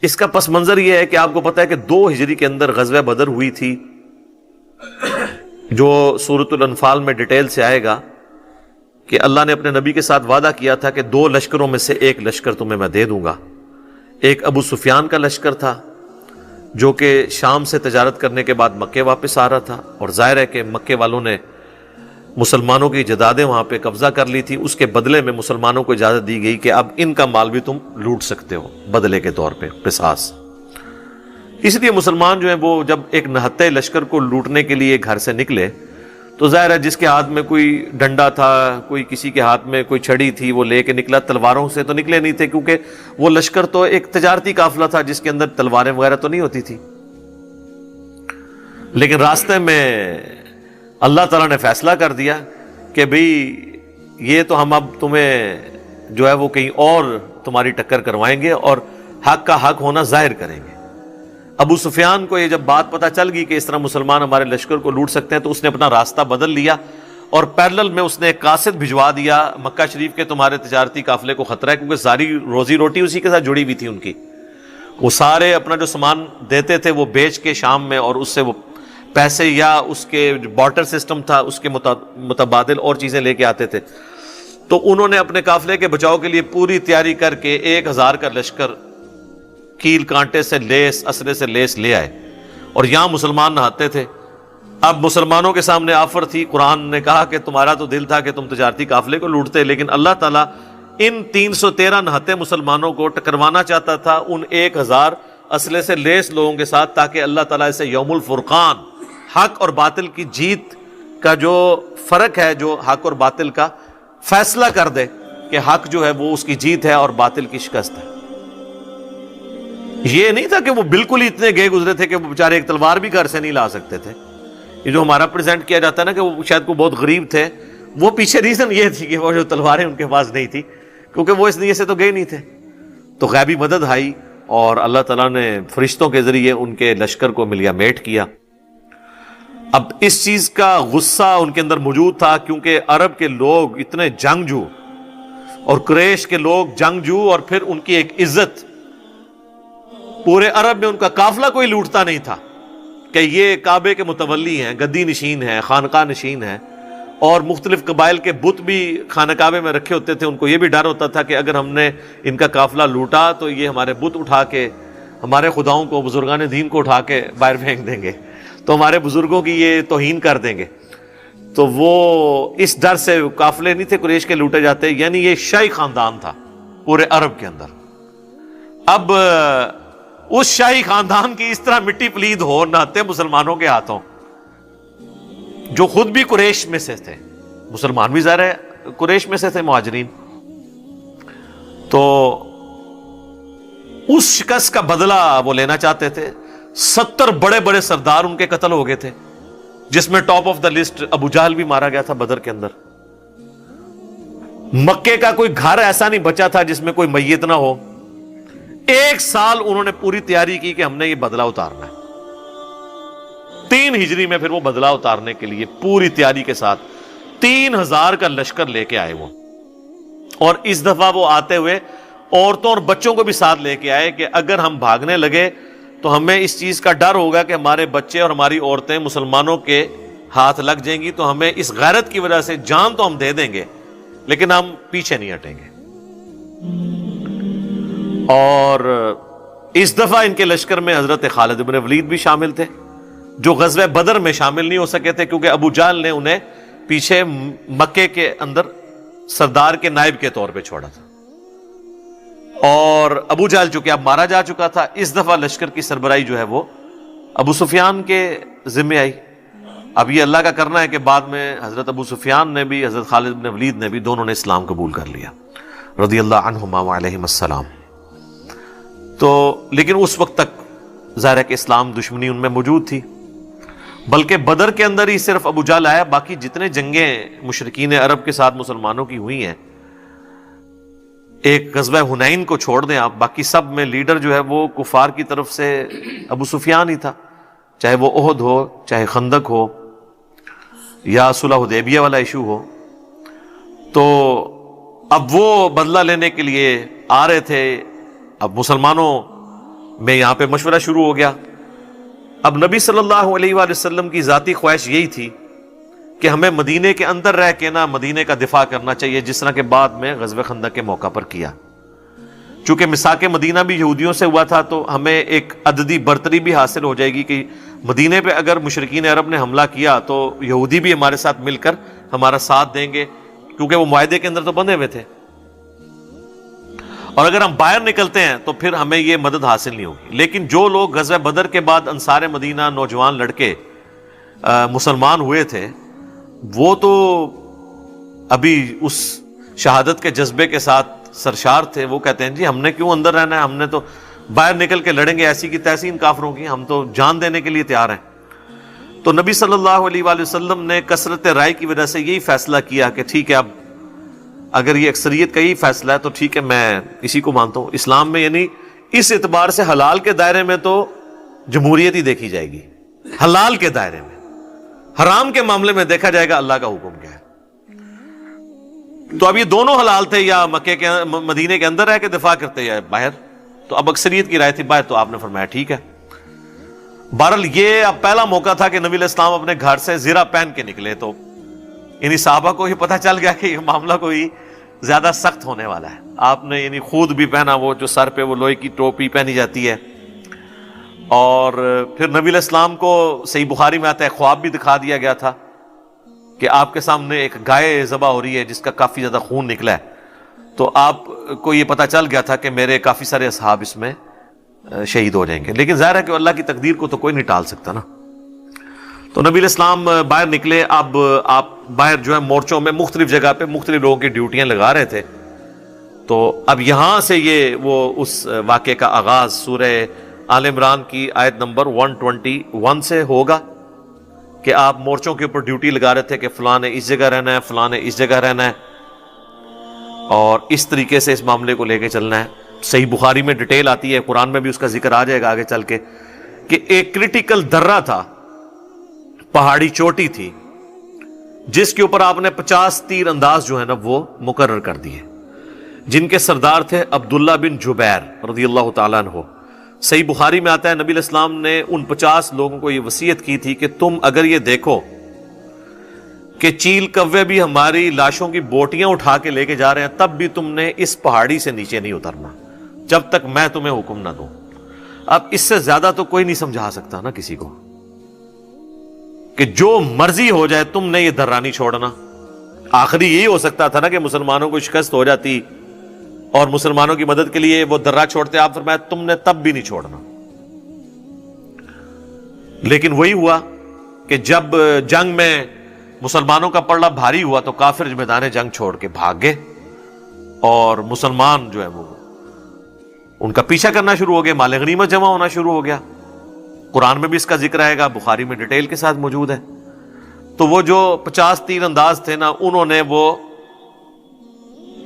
اس کا پس منظر یہ ہے کہ آپ کو پتا ہے کہ 2 ہجری کے اندر غزوہ بدر ہوئی تھی، جو سورۃ الانفال میں ڈیٹیل سے آئے گا کہ اللہ نے اپنے نبی کے ساتھ وعدہ کیا تھا کہ 2 لشکروں میں سے ایک لشکر تمہیں میں دے دوں گا۔ ایک ابو سفیان کا لشکر تھا جو کہ شام سے تجارت کرنے کے بعد مکے واپس آ رہا تھا، اور ظاہر ہے کہ مکے والوں نے مسلمانوں کی جدادیں وہاں پہ قبضہ کر لی تھی، اس کے بدلے میں مسلمانوں کو اجازت دی گئی کہ اب ان کا مال بھی تم لوٹ سکتے ہو بدلے کے طور پہ، قصاص۔ اس لیے مسلمان جو ہیں وہ جب ایک نہتے لشکر کو لوٹنے کے لیے گھر سے نکلے تو ظاہر ہے جس کے ہاتھ میں کوئی ڈنڈا تھا، کوئی کسی کے ہاتھ میں کوئی چھڑی تھی، وہ لے کے نکلا، تلواروں سے تو نکلے نہیں تھے کیونکہ وہ لشکر تو ایک تجارتی قافلہ تھا جس کے اندر تلواریں وغیرہ تو نہیں ہوتی تھی۔ لیکن راستے میں اللہ تعالیٰ نے فیصلہ کر دیا کہ بھئی یہ تو ہم اب تمہیں جو ہے وہ کہیں اور تمہاری ٹکر کروائیں گے اور حق کا حق ہونا ظاہر کریں گے۔ ابو سفیان کو یہ جب بات پتہ چل گئی کہ اس طرح مسلمان ہمارے لشکر کو لوٹ سکتے ہیں تو اس نے اپنا راستہ بدل لیا، اور پیرلل میں اس نے ایک قاصد بھجوا دیا مکہ شریف کے تمہارے تجارتی قافلے کو خطرہ ہے، کیونکہ ساری روزی روٹی اسی کے ساتھ جڑی ہوئی تھی ان کی۔ وہ سارے اپنا جو سامان دیتے تھے وہ بیچ کے شام میں، اور اس سے وہ پیسے یا اس کے بارٹر سسٹم تھا اس کے متبادل اور چیزیں لے کے آتے تھے۔ تو انہوں نے اپنے قافلے کے بچاؤ کے لیے پوری تیاری کر کے 1000 کا لشکر کیل کانٹے سے لیس، اسرے سے لیس لے آئے، اور یہاں مسلمان نہاتے تھے۔ اب مسلمانوں کے سامنے آفر تھی، قرآن نے کہا کہ تمہارا تو دل تھا کہ تم تجارتی قافلے کو لوٹتے، لیکن اللہ تعالیٰ ان 313 نہتے مسلمانوں کو ٹکروانا چاہتا تھا ان 1000 اسلحے سے لیس لوگوں کے ساتھ، تاکہ اللہ تعالیٰ اسے یوم الفرقان، حق اور باطل کی جیت کا جو فرق ہے، جو حق اور باطل کا فیصلہ کر دے کہ حق جو ہے وہ اس کی جیت ہے اور باطل کی شکست ہے۔ یہ نہیں تھا کہ وہ بالکل ہی اتنے گئے گزرے تھے کہ وہ بیچارے ایک تلوار بھی گھر سے نہیں لا سکتے تھے۔ یہ جو ہمارا پریزنٹ کیا جاتا ہے نا کہ وہ شاید کو بہت غریب تھے، وہ پیچھے ریزن یہ تھی کہ وہ جو تلواریں ان کے پاس نہیں تھی، کیونکہ وہ اس نیت سے تو گئے نہیں تھے۔ تو غیبی مدد آئی اور اللہ تعالیٰ نے فرشتوں کے ذریعے ان کے لشکر کو ملیا میٹ کیا۔ اب اس چیز کا غصہ ان کے اندر موجود تھا، کیونکہ عرب کے لوگ اتنے جنگجو اور قریش کے لوگ جنگجو، اور پھر ان کی ایک عزت، پورے عرب میں ان کا قافلہ کوئی لوٹتا نہیں تھا کہ یہ کعبے کے متولی ہیں، گدی نشین ہیں، خانقاہ نشین ہیں، اور مختلف قبائل کے بت بھی خانہ کعبے میں رکھے ہوتے تھے۔ ان کو یہ بھی ڈر ہوتا تھا کہ اگر ہم نے ان کا قافلہ لوٹا تو یہ ہمارے بت اٹھا کے ہمارے خداؤں کو، بزرگان دین کو اٹھا کے باہر پھینک دیں گے، تو ہمارے بزرگوں کی یہ توہین کر دیں گے۔ تو وہ اس ڈر سے قافلے نہیں تھے قریش کے لوٹے جاتے، یعنی یہ شاہی خاندان تھا پورے عرب کے اندر۔ اب اس شاہی خاندان کی اس طرح مٹی پلید ہو نہتے مسلمانوں کے ہاتھوں، جو خود بھی قریش میں سے تھے، مسلمان بھی ظاہر ہے قریش میں سے تھے، مہاجرین، تو اس شکست کا بدلہ وہ لینا چاہتے تھے۔ 70 بڑے بڑے سردار ان کے قتل ہو گئے تھے، جس میں ٹاپ آف دا لسٹ ابو جہل بھی مارا گیا تھا بدر کے اندر۔ مکے کا کوئی گھر ایسا نہیں بچا تھا جس میں کوئی میت نہ ہو۔ 1 سال انہوں نے پوری تیاری کی کہ ہم نے یہ بدلہ اتارنا ہے۔ 3 ہجری میں پھر وہ بدلہ اتارنے کے لیے پوری تیاری کے ساتھ 3000 کا لشکر لے کے آئے وہ، اور اس دفعہ وہ آتے ہوئے عورتوں اور بچوں کو بھی ساتھ لے کے آئے کہ اگر ہم بھاگنے لگے تو ہمیں اس چیز کا ڈر ہوگا کہ ہمارے بچے اور ہماری عورتیں مسلمانوں کے ہاتھ لگ جائیں گی، تو ہمیں اس غیرت کی وجہ سے جان تو ہم دے دیں گے لیکن ہم پیچھے نہیں ہٹیں گے۔ اور اس دفعہ ان کے لشکر میں حضرت خالد بن ولید بھی شامل تھے، جو غزوہ بدر میں شامل نہیں ہو سکے تھے کیونکہ ابو جہل نے انہیں پیچھے مکے کے اندر سردار کے نائب کے طور پہ چھوڑا تھا، اور ابو جہل چونکہ اب مارا جا چکا تھا، اس دفعہ لشکر کی سربراہی جو ہے وہ ابو سفیان کے ذمہ آئی۔ اب یہ اللہ کا کرنا ہے کہ بعد میں حضرت ابو سفیان نے بھی، حضرت خالد بن ولید نے بھی، دونوں نے اسلام قبول کر لیا رضی اللہ عنہما وعلیہم السلام۔ تو لیکن اس وقت تک ظاہر ہے کہ اسلام دشمنی ان میں موجود تھی، بلکہ بدر کے اندر ہی صرف ابو جہل آیا، باقی جتنے جنگیں مشرکین عرب کے ساتھ مسلمانوں کی ہوئی ہیں، ایک غزوہ حنین کو چھوڑ دیں آپ، باقی سب میں لیڈر جو ہے وہ کفار کی طرف سے ابو سفیان ہی تھا، چاہے وہ احد ہو، چاہے خندق ہو، یا صلح حدیبیہ والا ایشو ہو۔ تو اب وہ بدلہ لینے کے لیے آ رہے تھے۔ اب مسلمانوں میں یہاں پہ مشورہ شروع ہو گیا. اب نبی صلی اللہ علیہ وآلہ وسلم کی ذاتی خواہش یہی تھی کہ ہمیں مدینے کے اندر رہ کے نا مدینے کا دفاع کرنا چاہیے، جس طرح کہ بعد میں غزوہ خندق کے موقع پر کیا. چونکہ مساک مدینہ بھی یہودیوں سے ہوا تھا تو ہمیں ایک عددی برتری بھی حاصل ہو جائے گی کہ مدینے پہ اگر مشرکین عرب نے حملہ کیا تو یہودی بھی ہمارے ساتھ مل کر ہمارا ساتھ دیں گے، کیونکہ وہ معاہدے کے اندر تو بندھے ہوئے تھے. اور اگر ہم باہر نکلتے ہیں تو پھر ہمیں یہ مدد حاصل نہیں ہوگی. لیکن جو لوگ غزوہ بدر کے بعد انصار مدینہ نوجوان لڑکے مسلمان ہوئے تھے، وہ تو ابھی اس شہادت کے جذبے کے ساتھ سرشار تھے. وہ کہتے ہیں جی ہم نے کیوں اندر رہنا ہے، ہم نے تو باہر نکل کے لڑیں گے ایسی کی تیسی ان کافروں کی، ہم تو جان دینے کے لیے تیار ہیں. تو نبی صلی اللہ علیہ وآلہ وسلم نے کثرت رائے کی وجہ سے یہی فیصلہ کیا کہ ٹھیک ہے، اب اگر یہ اکثریت کا یہی فیصلہ ہے تو ٹھیک ہے، میں اسی کو مانتا ہوں. اسلام میں یعنی اس اعتبار سے حلال کے دائرے میں تو جمہوریت ہی دیکھی جائے گی، حلال کے دائرے میں. حرام کے معاملے میں دیکھا جائے گا اللہ کا حکم کیا ہے. تو اب یہ دونوں حلال تھے، یا مکے کے مدینے کے اندر رہ کے دفاع کرتے یا باہر. تو اب اکثریت کی رائے تھی باہر، تو آپ نے فرمایا ٹھیک ہے. بہرحال یہ اب پہلا موقع تھا کہ نبی علیہ السلام اپنے گھر سے زرہ پہن کے نکلے. تو یعنی صحابہ کو یہ پتہ چل گیا کہ یہ معاملہ کوئی زیادہ سخت ہونے والا ہے. آپ نے یعنی خود بھی پہنا، وہ جو سر پہ وہ لوہے کی ٹوپی پہنی جاتی ہے. اور پھر نبی علیہ السلام کو صحیح بخاری میں آتا ہے خواب بھی دکھا دیا گیا تھا کہ آپ کے سامنے ایک گائے ذبح ہو رہی ہے جس کا کافی زیادہ خون نکلا ہے. تو آپ کو یہ پتہ چل گیا تھا کہ میرے کافی سارے اصحاب اس میں شہید ہو جائیں گے. لیکن ظاہر ہے کہ اللہ کی تقدیر کو تو کوئی نہیں ٹال سکتا نا. تو نبی علیہ السلام باہر نکلے. اب آپ باہر جو ہے مورچوں میں مختلف جگہ پہ مختلف لوگوں کی ڈیوٹیاں لگا رہے تھے. تو اب یہاں سے یہ وہ اس واقعے کا آغاز سورہ آل عمران کی آیت نمبر 121 سے ہوگا کہ آپ مورچوں کے اوپر ڈیوٹی لگا رہے تھے کہ فلاں نے اس جگہ رہنا ہے، فلاں نے اس جگہ رہنا ہے، اور اس طریقے سے اس معاملے کو لے کے چلنا ہے. صحیح بخاری میں ڈیٹیل آتی ہے، قرآن میں بھی اس کا ذکر آ جائے گا آگے چل کے، کہ ایک کرٹیکل درہ تھا، پہاڑی چوٹی تھی جس کے اوپر آپ نے 50 تیر انداز جو ہے نا وہ مقرر کر دیے، جن کے سردار تھے عبداللہ بن جبیر رضی اللہ تعالیٰ عنہ. صحیح بخاری میں آتا ہے نبی علیہ السلام نے ان 50 لوگوں کو یہ وصیت کی تھی کہ تم اگر یہ دیکھو کہ چیل کوے بھی ہماری لاشوں کی بوٹیاں اٹھا کے لے کے جا رہے ہیں، تب بھی تم نے اس پہاڑی سے نیچے نہیں اترنا جب تک میں تمہیں حکم نہ دوں. اب اس سے زیادہ تو کوئی نہیں سمجھا سکتا نا کسی کو کہ جو مرضی ہو جائے تم نے یہ درہ نہیں چھوڑنا. آخری یہی ہو سکتا تھا نا کہ مسلمانوں کو شکست ہو جاتی اور مسلمانوں کی مدد کے لیے وہ درہ چھوڑتے. آپ فرمایا تم نے تب بھی نہیں چھوڑنا. لیکن وہی ہوا کہ جب جنگ میں مسلمانوں کا پلڑا بھاری ہوا تو کافر میدان جنگ چھوڑ کے بھاگ گئے، اور مسلمان جو ہے وہ ان کا پیچھا کرنا شروع ہو گئے، مال غنیمت جمع ہونا شروع ہو گیا. قرآن میں بھی اس کا ذکر آئے گا، بخاری میں ڈیٹیل کے ساتھ موجود ہے. تو وہ جو 50 تیر انداز تھے نا، انہوں نے وہ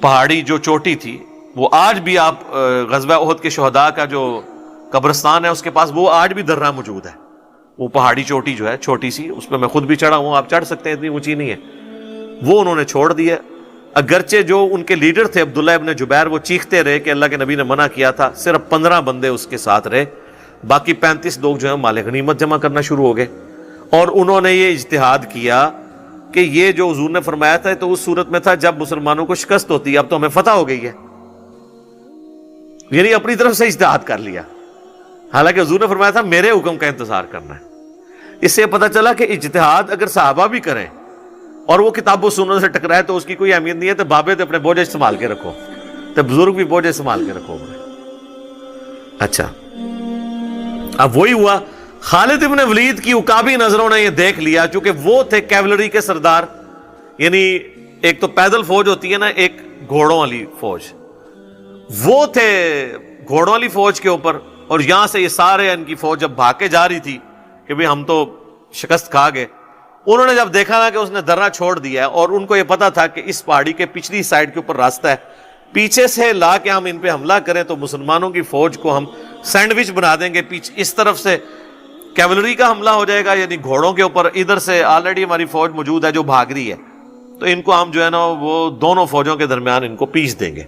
پہاڑی جو چوٹی تھی، وہ آج بھی آپ غزوہ احد کے شہداء کا جو قبرستان ہے اس کے پاس وہ آج بھی درہ موجود ہے. وہ پہاڑی چوٹی جو ہے چھوٹی سی، اس پہ میں خود بھی چڑھا ہوں، آپ چڑھ سکتے ہیں، اتنی اونچی نہیں ہے. وہ انہوں نے چھوڑ دی ہے. اگرچہ جو ان کے لیڈر تھے عبداللہ ابن جبیر، وہ چیختے رہے کہ اللہ کے نبی نے منع کیا تھا، صرف 15 بندے اس کے ساتھ رہے، باقی 35 لوگ جو ہیں مال غنیمت جمع کرنا شروع ہو گئے. اور انہوں نے یہ اجتہاد کیا کہ یہ جو حضور نے فرمایا تھا تو اس صورت میں تھا جب مسلمانوں کو شکست ہوتی ہے، اب تو ہمیں فتح ہو گئی ہے، یعنی اپنی طرف سے اجتہاد کر لیا، حالانکہ حضور نے فرمایا تھا میرے حکم کا انتظار کرنا ہے. اس سے پتہ چلا کہ اجتہاد اگر صحابہ بھی کریں اور وہ کتاب و سنت سے ٹکرائے تو اس کی کوئی اہمیت نہیں ہے. تو بابے تو اپنے بوجھ سنبھال کے رکھو، تو بزرگ بھی بوجھ سنبھال کے رکھو. اچھا، اب وہی ہوا. خالد ابن ولید کی عقابی نظروں نے یہ دیکھ لیا، چونکہ وہ تھے کیولری کے سردار، یعنی ایک تو پیدل فوج ہوتی ہے نا، ایک گھوڑوں والی فوج، وہ تھے گھوڑوں والی فوج کے اوپر. اور یہاں سے یہ سارے ان کی فوج جب بھاگ کے جا رہی تھی کہ بھئی ہم تو شکست کھا گئے، انہوں نے جب دیکھا نا کہ اس نے درہ چھوڑ دیا ہے، اور ان کو یہ پتا تھا کہ اس پہاڑی کے پچھلی سائڈ کے اوپر راستہ ہے، پیچھے سے لا کے ہم ان پہ حملہ کریں تو مسلمانوں کی فوج کو ہم سینڈوچ بنا دیں گے. پیچھے اس طرف سے کیولری کا حملہ ہو جائے گا، یعنی گھوڑوں کے اوپر، ادھر سے آلریڈی ہماری فوج موجود ہے جو بھاگ رہی ہے، تو ان کو ہم جو ہے نا وہ دونوں فوجوں کے درمیان ان کو پیس دیں گے.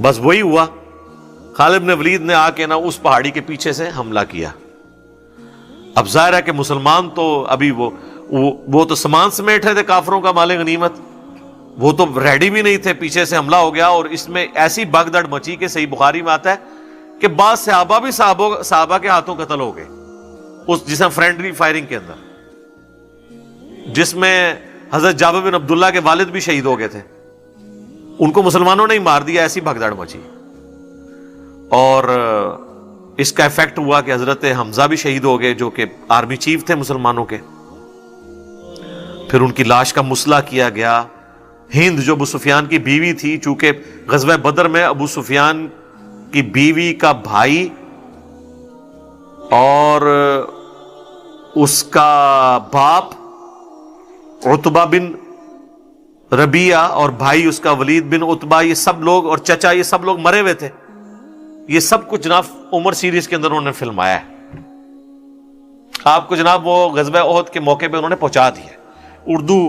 بس وہی ہوا. خالد بن ولید نے آ کے نا اس پہاڑی کے پیچھے سے حملہ کیا. اب ظاہر ہے کہ مسلمان تو ابھی وہ تو سامان سمیٹ رہے تھے کافروں کا مال غنیمت، وہ تو ریڈی بھی نہیں تھے. پیچھے سے حملہ ہو گیا اور اس میں ایسی بھگدڑ مچی کہ صحیح بخاری میں آتا ہے کہ بعض صحابہ بھی صحابہ کے ہاتھوں قتل ہو گئے اس جس میں فرینڈلی فائرنگ کے اندر، جس میں حضرت جابر بن عبداللہ کے والد بھی شہید ہو گئے تھے. ان کو مسلمانوں نے ہی مار دیا، ایسی بھگدڑ مچی. اور اس کا ایفیکٹ ہوا کہ حضرت حمزہ بھی شہید ہو گئے جو کہ آرمی چیف تھے مسلمانوں کے. پھر ان کی لاش کا مسئلہ کیا گیا. ہند جو ابو سفیان کی بیوی تھی، چونکہ غزوہ بدر میں ابو سفیان کی بیوی کا بھائی اور اس کا باپ عتبہ بن ربیعہ اور بھائی اس کا ولید بن عتبہ، یہ سب لوگ، اور چچا، یہ سب لوگ مرے ہوئے تھے. یہ سب کچھ جناب عمر سیریز کے اندر انہوں نے فلمایا ہے. آپ کو جناب وہ غزوہ احد کے موقع پہ انہوں نے پہنچا دیا. اردو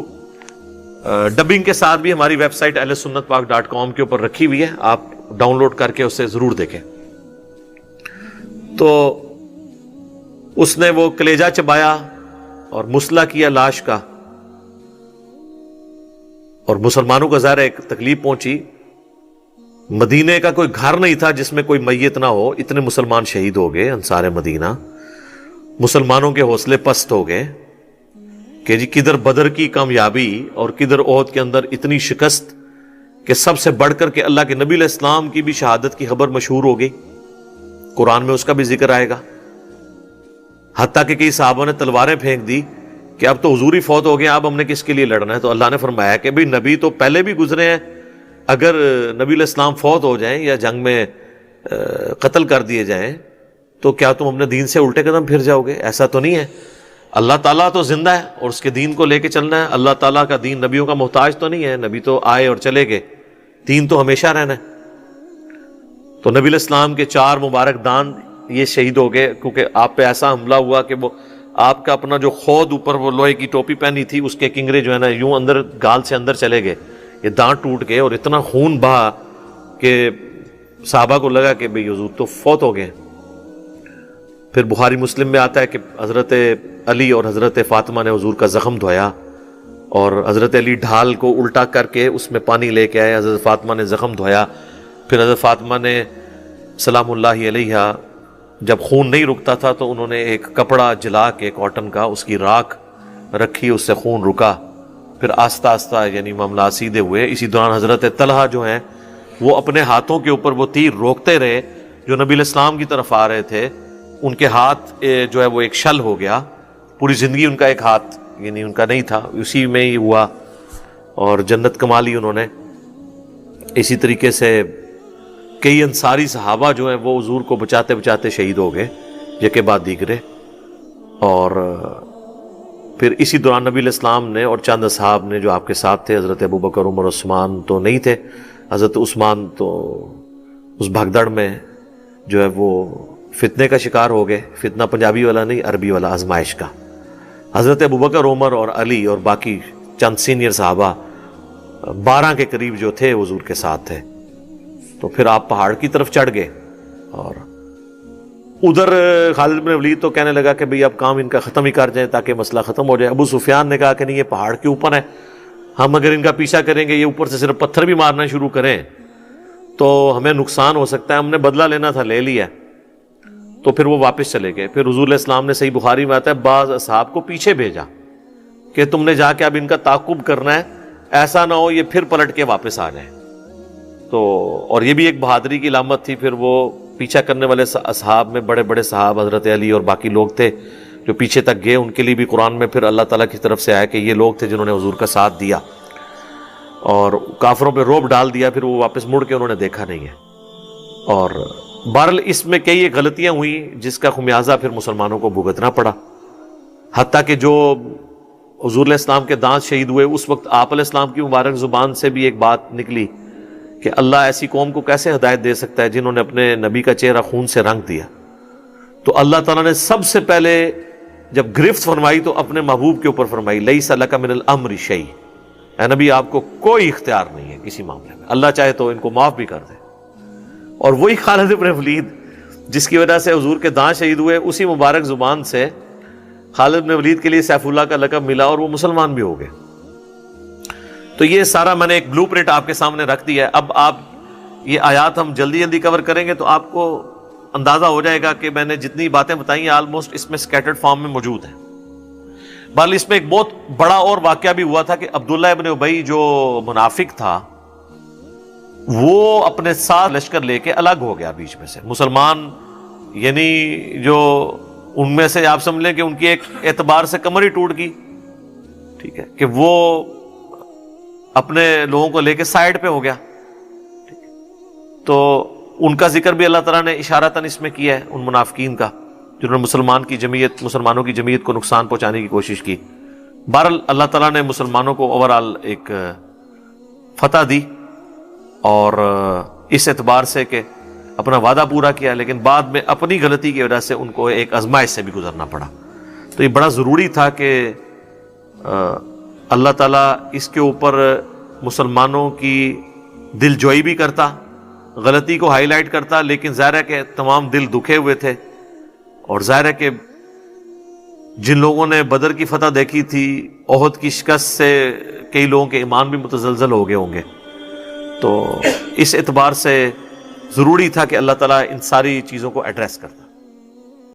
ڈبنگ کے ساتھ بھی ہماری ویب سائٹ ahlsunnatpak.com کے اوپر رکھی ہوئی ہے، آپ ڈاؤن لوڈ کر کے اسے ضرور دیکھیں. تو اس نے وہ کلیجہ چبایا اور مسئلہ کیا لاش کا، اور مسلمانوں کو ظاہر ایک تکلیف پہنچی. مدینے کا کوئی گھر نہیں تھا جس میں کوئی میت نہ ہو، اتنے مسلمان شہید ہو گئے. انصار مدینہ، مسلمانوں کے حوصلے پست ہو گئے کہ جی کدھر بدر کی کامیابی اور کدھر احد کے اندر اتنی شکست، کہ سب سے بڑھ کر کے اللہ کے نبی علیہ السلام کی بھی شہادت کی خبر مشہور ہو گئی. قرآن میں اس کا بھی ذکر آئے گا. حتیٰ کہ کئی صحابہ نے تلواریں پھینک دی کہ اب تو حضور ہی فوت ہو گئے، اب ہم نے کس کے لیے لڑنا ہے. تو اللہ نے فرمایا کہ بھئی نبی تو پہلے بھی گزرے ہیں، اگر نبی علیہ السلام فوت ہو جائیں یا جنگ میں قتل کر دیے جائیں تو کیا تم اپنے دین سے الٹے قدم پھر جاؤ گے؟ ایسا تو نہیں ہے. اللہ تعالیٰ تو زندہ ہے اور اس کے دین کو لے کے چلنا ہے. اللہ تعالیٰ کا دین نبیوں کا محتاج تو نہیں ہے، نبی تو آئے اور چلے گئے، دین تو ہمیشہ رہنا ہے. تو نبی علیہ السلام کے 4 مبارک دان یہ شہید ہو گئے، کیونکہ آپ پہ ایسا حملہ ہوا کہ وہ آپ کا اپنا جو خود اوپر وہ لوہے کی ٹوپی پہنی تھی اس کے کنگرے جو ہے نا یوں اندر گال سے اندر چلے گئے، یہ دانت ٹوٹ گئے اور اتنا خون بہا کہ صحابہ کو لگا کہ بھئی حضور تو فوت ہو گئے. پھر بخاری مسلم میں آتا ہے کہ حضرت علی اور حضرت فاطمہ نے حضور کا زخم دھویا، اور حضرت علی ڈھال کو الٹا کر کے اس میں پانی لے کے آئے، حضرت فاطمہ نے زخم دھویا. پھر حضرت فاطمہ نے سلام اللہ علیہا جب خون نہیں رکتا تھا تو انہوں نے ایک کپڑا جلا کے کاٹن کا اس کی راکھ رکھی، اس سے خون رکا. پھر آہستہ آہستہ یعنی معاملات سیدھے ہوئے. اسی دوران حضرت طلحہ جو ہیں وہ اپنے ہاتھوں کے اوپر وہ تیر روکتے رہے جو نبی علیہ السلام کی طرف آ رہے تھے. ان کے ہاتھ جو ہے وہ ایک شل ہو گیا. پوری زندگی ان کا ایک ہاتھ یعنی ان کا نہیں تھا، اسی میں ہی ہوا اور جنت کما لی انہوں نے. اسی طریقے سے کئی انصاری صحابہ جو ہیں وہ حضور کو بچاتے بچاتے شہید ہو گئے یکے بعد دیگرے. اور پھر اسی دوران نبی علیہ السلام نے اور چند اصحاب نے جو آپ کے ساتھ تھے، حضرت ابوبکر، عمر، عثمان تو نہیں تھے، حضرت عثمان تو اس بھگدڑ میں جو ہے وہ فتنے کا شکار ہو گئے. فتنہ پنجابی والا نہیں، عربی والا، آزمائش کا. حضرت ابوبکر، عمر اور علی اور باقی چند سینئر صحابہ 12 کے قریب جو تھے حضور کے ساتھ تھے. تو پھر آپ پہاڑ کی طرف چڑھ گئے، اور ادھر خالد بن ولید تو کہنے لگا کہ بھئی اب کام ان کا ختم ہی کر جائیں تاکہ مسئلہ ختم ہو جائے. ابو سفیان نے کہا کہ نہیں، یہ پہاڑ کے اوپر ہے، ہم اگر ان کا پیچھا کریں گے، یہ اوپر سے صرف پتھر بھی مارنا شروع کریں تو ہمیں نقصان ہو سکتا ہے. ہم نے بدلہ لینا تھا، لے لیا. تو پھر وہ واپس چلے گئے. پھر حضور علیہ السلام نے، صحیح بخاری میں آتا ہے، بعض اصحاب کو پیچھے بھیجا کہ تم نے جا کے اب ان کا تعاقب کرنا ہے، ایسا نہ ہو یہ پھر پلٹ کے واپس آ جائیں. تو اور یہ بھی ایک بہادری کی علامت تھی. پھر وہ پیچھا کرنے والے اصحاب میں بڑے بڑے صحاب حضرت علی اور باقی لوگ تھے جو پیچھے تک گئے. ان کے لیے بھی قرآن میں پھر اللہ تعالیٰ کی طرف سے آیا کہ یہ لوگ تھے جنہوں نے حضور کا ساتھ دیا اور کافروں پہ رعب ڈال دیا. پھر وہ واپس مڑ کے انہوں نے دیکھا نہیں ہے. اور بہرحال اس میں کئی ایک غلطیاں ہوئی جس کا خمیازہ پھر مسلمانوں کو بھگتنا پڑا. حتیٰ کہ جو حضور علیہ السلام کے دانت شہید ہوئے اس وقت آپ علیہ السلام کی مبارک زبان سے بھی ایک بات نکلی کہ اللہ ایسی قوم کو کیسے ہدایت دے سکتا ہے جنہوں نے اپنے نبی کا چہرہ خون سے رنگ دیا. تو اللہ تعالیٰ نے سب سے پہلے جب گرفت فرمائی تو اپنے محبوب کے اوپر فرمائی، لیس لک من الامر شیء، اے نبی آپ کو کوئی اختیار نہیں ہے کسی معاملے میں، اللہ چاہے تو ان کو معاف بھی کر دے. اور وہی خالد ابن ولید جس کی وجہ سے حضور کے داں شہید ہوئے، اسی مبارک زبان سے خالد بن ولید کے لیے سیف اللہ کا لقب ملا اور وہ مسلمان بھی ہو گئے۔ تو یہ سارا میں نے ایک بلو پرنٹ آپ کے سامنے رکھ دیا ہے۔ اب آپ یہ آیات ہم جلدی جلدی کور کریں گے تو آپ کو اندازہ ہو جائے گا کہ میں نے جتنی باتیں بتائی ہیں آلموسٹ اس میں سکیٹرڈ فارم میں موجود ہیں۔ بہرحال اس میں ایک بہت بڑا اور واقعہ بھی ہوا تھا کہ عبداللہ ابن ابی جو منافق تھا وہ اپنے ساتھ لشکر لے کے الگ ہو گیا بیچ میں سے۔ مسلمان یعنی جو ان میں سے آپ سمجھ لیں کہ ان کی ایک اعتبار سے کمر ہی ٹوٹ گئی، ٹھیک ہے، کہ وہ اپنے لوگوں کو لے کے سائڈ پہ ہو گیا۔ تو ان کا ذکر بھی اللہ تعالیٰ نے اشارتاً اس میں کیا ہے، ان منافقین کا جنہوں نے مسلمانوں کی جمعیت کو نقصان پہنچانے کی کوشش کی۔ بہرحال اللہ تعالیٰ نے مسلمانوں کو اوورآل ایک فتح دی، اور اس اعتبار سے کہ اپنا وعدہ پورا کیا، لیکن بعد میں اپنی غلطی کی وجہ سے ان کو ایک آزمائش سے بھی گزرنا پڑا۔ تو یہ بڑا ضروری تھا کہ اللہ تعالیٰ اس کے اوپر مسلمانوں کی دل جوئی بھی کرتا، غلطی کو ہائی لائٹ کرتا، لیکن ظاہر ہے کہ تمام دل دکھے ہوئے تھے، اور ظاہر ہے کہ جن لوگوں نے بدر کی فتح دیکھی تھی، احد کی شکست سے کئی لوگوں کے ایمان بھی متزلزل ہو گئے ہوں گے۔ تو اس اعتبار سے ضروری تھا کہ اللہ تعالیٰ ان ساری چیزوں کو ایڈریس کرتا۔